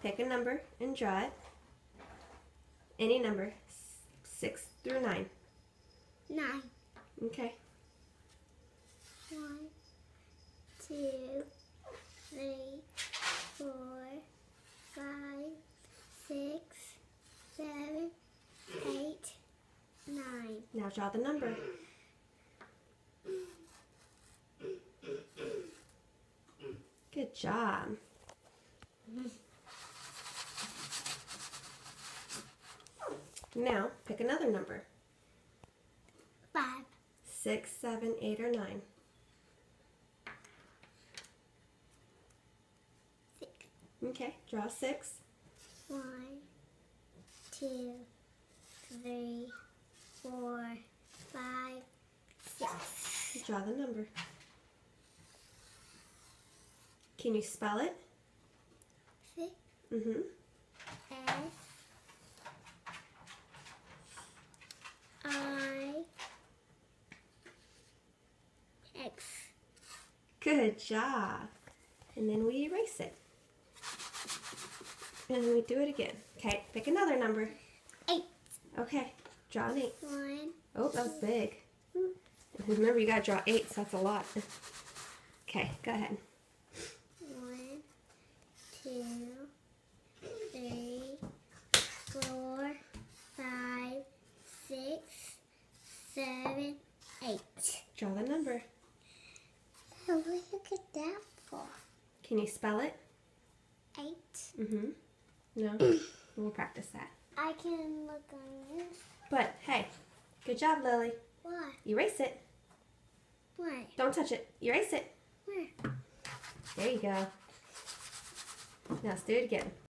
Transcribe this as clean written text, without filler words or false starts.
pick a number and draw it. Any number, 6 through 9. 9. Okay. 1, 2, 3, 4, 5, 6, 7, 8, 9. Now draw the number. Good job. Now pick another number. 5. 6, 7, 8, or 9. 6. Okay, draw 6. 1, 2, 3, 4, 5, 6. Draw the number. Can you spell it? 6. Mm-hmm. S I X. Good job. And then we erase it. And then we do it again. Okay, pick another number. 8. Okay, draw an 8. 1. Oh, that was big. Remember, you gotta draw 8, so that's a lot. Okay, go ahead. 1, 2, 3, 4, 5, 6, 7, 8. Draw the number. Oh, what you get that for? Can you spell it? 8. Mm-hmm. No? We'll practice that. I can look on this. But, hey, good job, Lily. Why? Erase it. Why? Don't touch it. Erase it. Where? There you go. Now let's do it again.